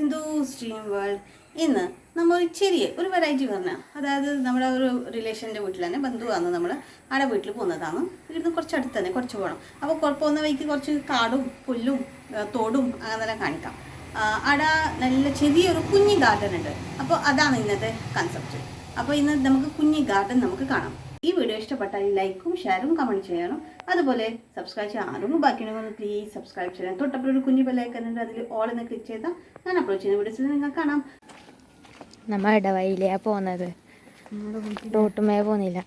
Sindhu stream world. ഇന്ന് നമ്മൾ ഒരു വെറൈറ്റി പറഞ്ഞാൽ, അതായത് നമ്മുടെ ഒരു റിലേഷൻ്റെ വീട്ടിൽ തന്നെ ബന്ധുവാണ്, നമ്മൾ അവിടെ വീട്ടിൽ പോകുന്നതാണ്. ഇവിടുന്ന് കുറച്ച് അടുത്ത് തന്നെ, കുറച്ച് പോകണം. അപ്പോൾ പോകുന്ന വഴിക്ക് കുറച്ച് കാടും പുല്ലും തോടും അങ്ങനെല്ലാം കാണിക്കാം. അവിടെ നല്ല ചെറിയൊരു കുഞ്ഞി ഗാർഡൻ ഉണ്ട്. അപ്പോൾ അതാണ് ഇന്നത്തെ കൺസെപ്റ്റ്. അപ്പോൾ ഇന്ന് നമുക്ക് കുഞ്ഞി ഗാർഡൻ നമുക്ക് കാണാം. ഈ വീഡിയോ ഇഷ്ടപ്പെട്ടാൽ ലൈക്കും ഷെയറും കമൻറ്റ് ചെയ്യണം. അതുപോലെ സബ്സ്ക്രൈബ് ചെയ്യാൻ ആരും ബാക്കിയുണ്ടെങ്കിൽ പ്ലീസ് സബ്സ്ക്രൈബ് ചെയ്യണം. തൊട്ടപ്പോൾ ഒരു കുഞ്ഞു ബെല്ലൈക്കൺ ഉണ്ട്, അതിൽ ഓൾ എന്ന് ക്ലിക്ക് ചെയ്താൽ ഞാൻ അപ്ലോഡ് ചെയ്യുന്ന വീഡിയോസിൽ നിങ്ങൾക്ക് കാണാം. നമ്മൾ ഇടവഴിയിലാണ് പോകുന്നത്, റോട്ടുമേ പോകുന്നില്ല.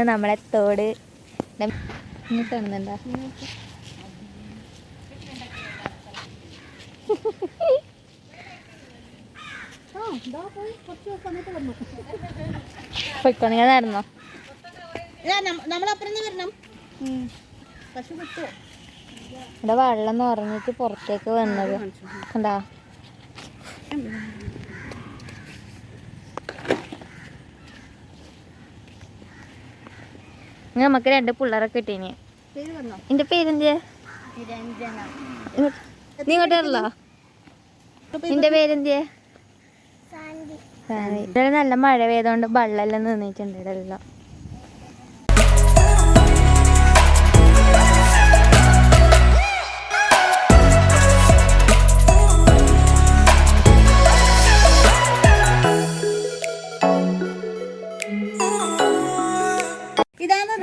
നമ്മളെ തോട് കാണുന്നുണ്ടോ? പോയിക്കൊണ്ടിരുന്നോ? ഇവിടെ വെള്ളം നിറഞ്ഞിട്ട് പുറത്തേക്ക് വന്നത് കണ്ടാ. നമുക്ക് 2 പിള്ളേരൊക്കെ കിട്ടീനി. എന്റെ പേരെന്ത്? നീ ഇങ്ങോട്ടല്ലോ. നിന്റെ പേരെന്ത്? ഇവിടെ നല്ല മഴ പെയ്തോണ്ട് വെള്ളമെല്ലാം നിന്നിട്ടുണ്ട് ഇവിടെ എല്ലാം.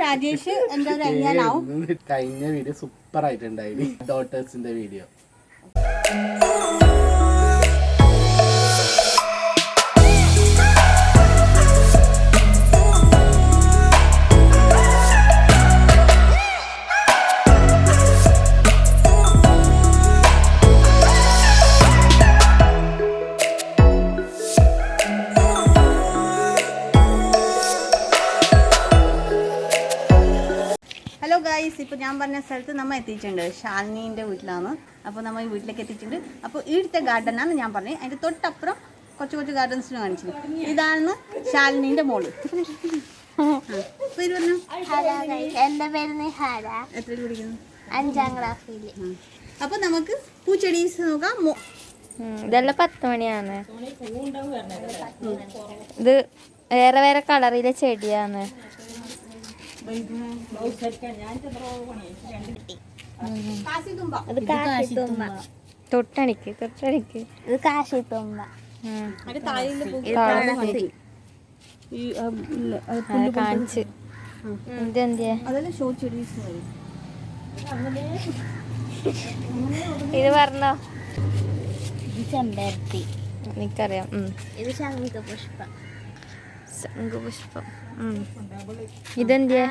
രാജേഷ് എന്റെ ഒരു അനിയനാവും. കഴിഞ്ഞ വീഡിയോ സൂപ്പർ ആയിട്ടുണ്ടായിരുന്നു, ഡോട്ടേഴ്സിന്റെ വീഡിയോ. ഹലോ ഗൈസ്, ഇപ്പോൾ ഞാൻ പറഞ്ഞ സ്ഥലത്ത് നമ്മൾ എത്തിയിട്ടുണ്ട്. ശാലിനീൻ്റെ വീട്ടിലാണ്. അപ്പോൾ നമ്മൾ ഈ വീട്ടിലേക്ക് എത്തിയിട്ടുണ്ട്. അപ്പോൾ ഇവിടുത്തെ ഗാർഡനാണ് ഞാൻ പറഞ്ഞത്. അതിൻ്റെ തൊട്ടപ്പുറം കുറച്ച് ഗാർഡൻസിന് കാണിച്ചത്. ഇതാണ് ശാലിനീൻ്റെ മോള്. പേര് പറഞ്ഞു? എൻ്റെ പേര് നിഹാര. എത്രയിൽ പഠിക്കുന്നു? 5ാം ക്ലാസ്സിൽ. അപ്പോൾ നമുക്ക് പൂച്ചെടീസ് നോക്കാം. ഇതെല്ലാം 10 മണിയാണ്. ഇത് വേറെ വേറെ കളറിലെ ചെടിയാണ്. തൊട്ടണിക്ക് ഇത് കാശിത്തുമ്പ. കാണിച്ച് ഇത് പറഞ്ഞോ. ചെമ്പരത്തി എനിക്കറിയാം. ഇത് ശംഖുപുഷ്പം. ഇതെന്ത്?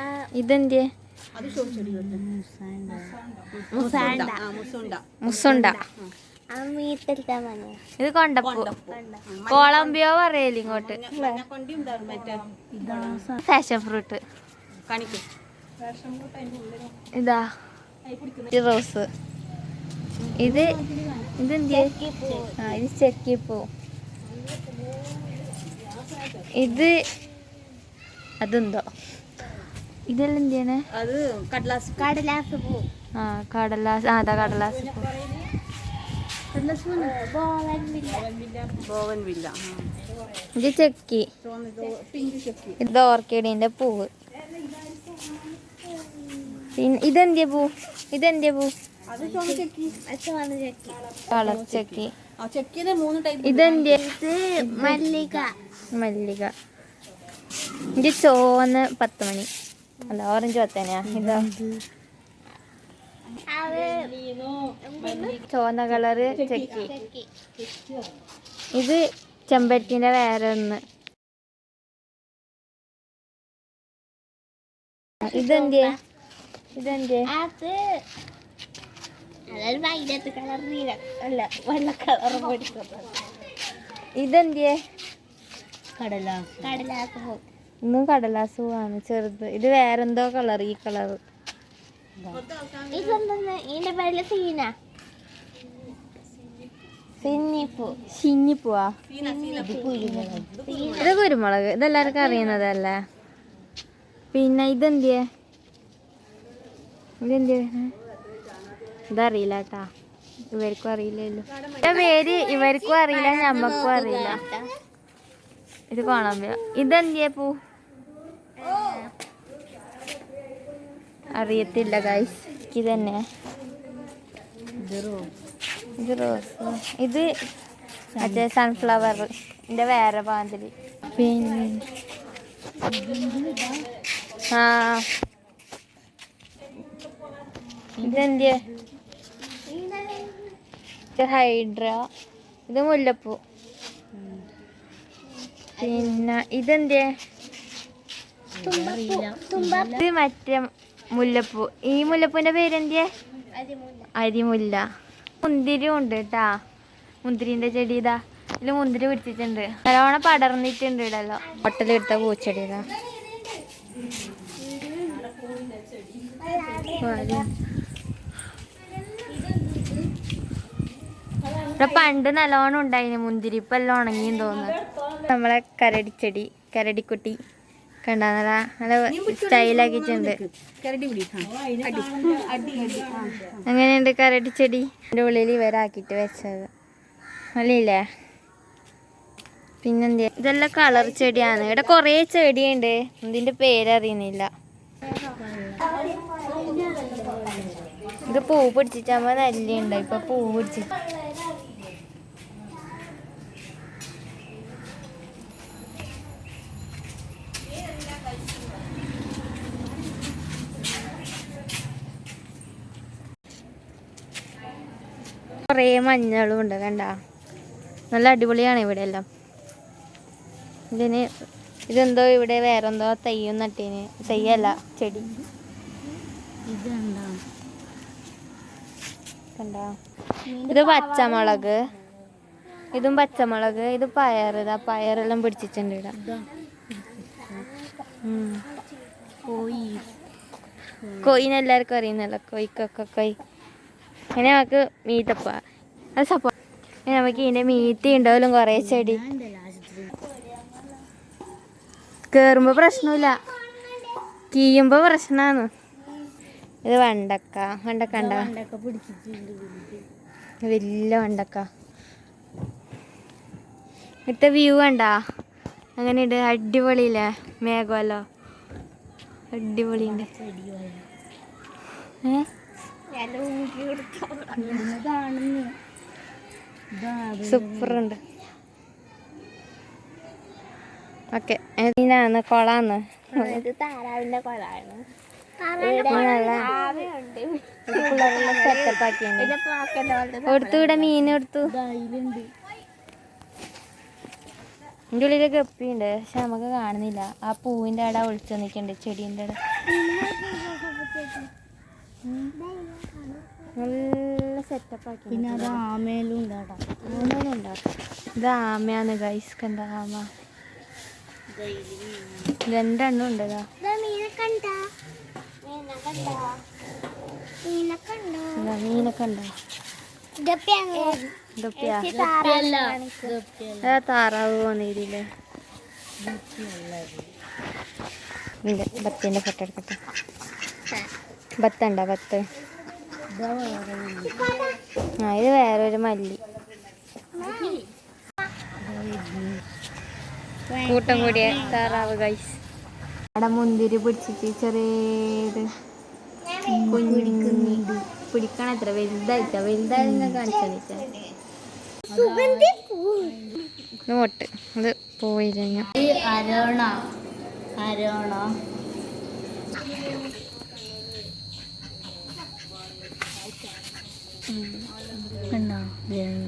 മുസുണ്ട. ഇത് കൊണ്ടപ്പൂ. കോളംബിയോ പറയല് ഇങ്ങോട്ട്. Fashion fruit. ഇതാ റോസ്. ഇതെന്ത്? ഇത് ചെക്കിപ്പൂ. ഇത് അതെന്തോ ഇതെല്ലാം എന്താണ്? അത് കടലാസ് പൂ. കടലാസ്. അതാ കടലാസ് പൂ. ബോഗൻവില്ല. ഇത് ചെക്കി. ഇത് ഓർക്കിഡിന്റെ പൂവ്. പിന്നെ ഇതെന്തിയ പൂ? അത് ചുവന്ന ചെക്കി. കളർ ചക്കി. ആ ചെക്കിന് 3 ടൈപ്പ്. ഇതെന്ത്? മല്ലിക. ഇത് ചോന്ന് 10 മണി അല്ല ഓറഞ്ച് 10 മണിയാ. ഇതോ ചോന്ന കളറ് ചെക്കി. ഇത് ചെമ്പരത്തിന്റെ വേറെ ഒന്ന്. ഇതെന്ത്? ഇതെന്ത്? ഇതെന്ത്? ഇന്നും കടലാസ് പൂവാണ് ചെറുത്. ഇത് വേറെന്തോ കളർ. ഈ കളറ് ശിഞ്ഞിപ്പൂവാ. ഇത് കുരുമുളക്. ഇതെല്ലാവർക്കും അറിയുന്നതല്ലേ. പിന്നെ ഇതെന്തിയെ? ഇതറിയില്ല കേട്ടാ. ഇവർക്കും അറിയില്ലല്ലോ. പേര് ഇവർക്കും അറിയില്ല, ഞമ്മക്കും അറിയില്ല. ഇത് കോളംബിയ. ഇതെന്തിയെ പൂ? അറിയത്തില്ല ഗൈസ്. ഇത് തന്നെ. ഇത് റോസ്. ഇത് മറ്റേ സൺഫ്ലവർ വേറെ പാന്തിരി. പിന്നെ ഇതെന്ത്? ഹൈഡ്ര. ഇത് മുല്ലപ്പൂ. പിന്നെ ഇതെന്ത്? ഇത് മറ്റേ മുല്ലപ്പൂ. ഈ മുല്ലപ്പൂന്റെ പേരെന്ത്? അരിമുല്ല. മുന്തിരി ഉണ്ട് കേട്ടാ. മുന്തിരിന്റെ ചെടി ഇതാ. ഇതിൽ മുന്തിരി പിടിച്ചിട്ടുണ്ട്. നല്ലോണം പടർന്നിട്ടുണ്ട്. ഇടല്ലോ ഹോട്ടലെടുത്ത പൂച്ചെടി ഇതാ. ഇവിടെ പണ്ട് നല്ലോണം ഉണ്ടായിന് മുന്തിരി. ഇപ്പൊ എല്ലാം ഉണങ്ങിയും തോന്നുന്നു. നമ്മളെ കരടിച്ചെടി, കരടിക്കുട്ടി കണ്ടാ നല്ല സ്റ്റൈലാക്കിയിട്ടുണ്ട്. അങ്ങനെയുണ്ട് കരടിച്ചെടി. എൻ്റെ ഉള്ളിൽ ഇവരാക്കിയിട്ട് വെച്ചത് അല്ലേ. പിന്നെന്താ? ഇതെല്ലാം കളർ ചെടിയാണ്. ഇവിടെ കുറേ ചെടിയുണ്ട്. ഇതിന്റെ പേരറിയുന്നില്ല. ഇത് പൂ പിടിച്ചിട്ടാകുമ്പോ നല്ലുണ്ട്. ഇപ്പൊ പൂ പിടിച്ചിട്ട് കുറേ മഞ്ഞളും ഉണ്ട്. കണ്ട നല്ല അടിപൊളിയാണ് ഇവിടെ എല്ലാം. ഇതിന് ഇതെന്തോ ഇവിടെ വേറെന്തോ തയ്യും നട്ടീന്. തയ്യല്ല, ചെടി. കണ്ട ഇത് പച്ചമുളക്. ഇതും പച്ചമുളക്. ഇത് പയർ. ഇതാ പയറെല്ലാം പിടിച്ചിട്ടുണ്ട് ഇവിടെ. കൊയിനെല്ലാവർക്കും അറിയുന്നല്ലോ. കൊയ്ക്കൊക്കെ കൊയ്. അങ്ങനെ നമുക്ക് മീത്തപ്പ അത് സപ്പോ. നമുക്ക് ഇതിന്റെ മീത്തി ഉണ്ടാവലും കുറേ ചെടി. കേറുമ്പോ പ്രശ്നമില്ല, കീയുമ്പോ പ്രശ്നമാണ്. ഇത് വെണ്ടക്ക. വെണ്ടക്ക ഉണ്ടോ? വലിയ വെണ്ടക്ക. ഇവിടുത്തെ വ്യൂ കണ്ടാ അങ്ങനെയുണ്ട്. അടിപൊളിയില്ലേ? മേഘമല്ലോ അടിപൊളിയുണ്ട്. സൂപ്പറുണ്ട്. ഓക്കെ, ഇതിനാണ് കൊളാന്ന്. താറാവിന്റെ കൊളാണ്. സെറ്റപ്പ് ആക്കിയാണ്. കൊടുത്തു ഇവിടെ മീൻ കൊടുത്തു. എൻ്റെ ഉള്ളിൽ ഗപ്പിയുണ്ട്, പക്ഷെ നമുക്ക് കാണുന്നില്ല. ആ പൂവിൻ്റെ അവിടെ ഒളിച്ചു നിൽക്കുന്നുണ്ട്, ചെടീൻ്റെ അവിടെ. നല്ല സെറ്റപ്പ് ആക്കി. പിന്നെ അത് ആമയിലും ഉണ്ടാക്കാം. ആമയിലും ഉണ്ടാക്കാം. ഇത് ആമയാണ് ഗൈസ്. കണ്ട ആമ 2 എണ്ണം ഉണ്ട്. മീനൊക്കെ ഉണ്ടോ? താറാവ് പോന്നില്ലേ? ബത്തിന്റെ ഫോട്ടോ എടുക്കട്ടെ. ബത്തുണ്ടോ? ബത്ത്. ആ, ഇത് വേറൊരു മല്ലി. കൂട്ടം കൂടിയ താറാവ് ഗൈസ്. അവിടെ മുന്തിരി പിടിച്ചിട്ട് ചെറിയത് കുഞ്ഞി പിടിക്കണം എത്ര വലുതായിട്ടാ വലുതായ കാണിച്ചാ നോട്ട് അത് പോയി കഴിഞ്ഞു.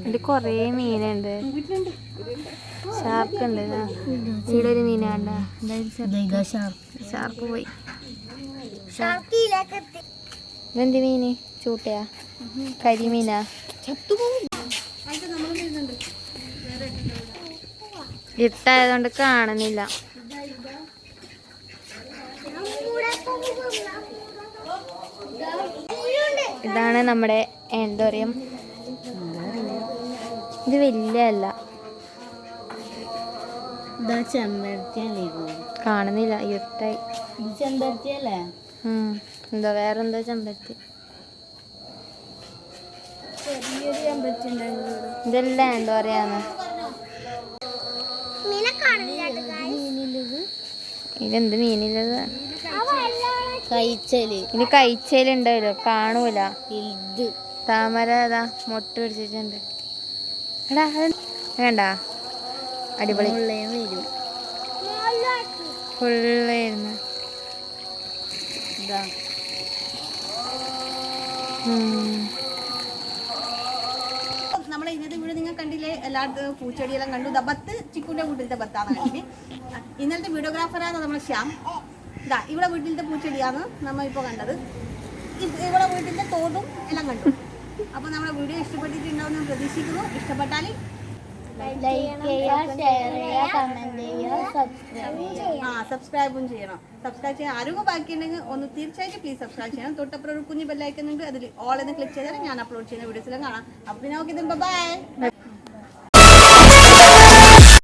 ഇത് കൊറേ മീനുണ്ട്. ഷാർക്ക് ഉണ്ട്. ഇവിടെ ഒരു മീന കണ്ട ഷാർക്ക് പോയി. ഇതെന്ത് മീന്? ചൂട്ടയാ? കരിമീനാ? ഇരുട്ടായതുകൊണ്ട് കാണുന്നില്ല. ഇതാണ് നമ്മുടെ എന്തോറിയം. ഇത് വലിയല്ല, കാണുന്നില്ല, ഇരുട്ടായി. ചെമ്പരത്തിയല്ലേ? എന്താ വേറെന്താ ചെമ്പരത്തി? ഇതെല്ലാം എന്താ പറയാന്ന്? ഇതെന്ത് മീനില്ലത്? ഇനി കഴിച്ചലുണ്ടല്ലോ, കാണൂല. താമര അതാ മൊട്ട പിടിച്ചിട്ടുണ്ട്. എടാ വേണ്ട, അടിപൊളി ഫുള്ളായിരുന്നു. നമ്മളെ ഇന്നത്തെ വീട് നിങ്ങൾ കണ്ടില്ലേ? എല്ലായിടത്തും പൂച്ചെടിയെല്ലാം കണ്ടു. ബത്ത് ചിക്കുൻ്റെ വീട്ടിലത്തെ ബത്താണ് കണ്ടിട്ട്. ഇന്നലത്തെ വീഡിയോഗ്രാഫറാണ് നമ്മൾ ശ്യാം. ഇതാ ഇവിടെ വീട്ടിലത്തെ പൂച്ചെടിയാണ് നമ്മൾ ഇപ്പോൾ കണ്ടത്. ഇവിടെ വീട്ടിലത്തെ തോടും എല്ലാം കണ്ടു. അപ്പോൾ നമ്മുടെ വീഡിയോ ഇഷ്ടപ്പെട്ടിട്ടുണ്ടാവുമെന്ന് പ്രതീക്ഷിക്കുന്നു. ഇഷ്ടപ്പെട്ടാൽ സബ്സ്ക്രൈബും ചെയ്യണം. സബ്സ്ക്രൈബ് ചെയ്യാൻ ആരും ബാക്കിയുണ്ടെങ്കിൽ ഒന്ന് തീർച്ചയായിട്ടും പ്ലീസ് സബ്സ്ക്രൈബ് ചെയ്യണം. തൊട്ടപ്പുറം ഒരു കുഞ്ഞ് ബെല്ലൈക്കൻ ഉണ്ട്, അതിൽ ഓൾ എന്ന് ക്ലിക്ക് ചെയ്താൽ ഞാൻ അപ്ലോഡ് ചെയ്യുന്ന വീഡിയോസിലും കാണാം. അപ്പോൾ പിന്നെ ഓക്കെ, ബൈ.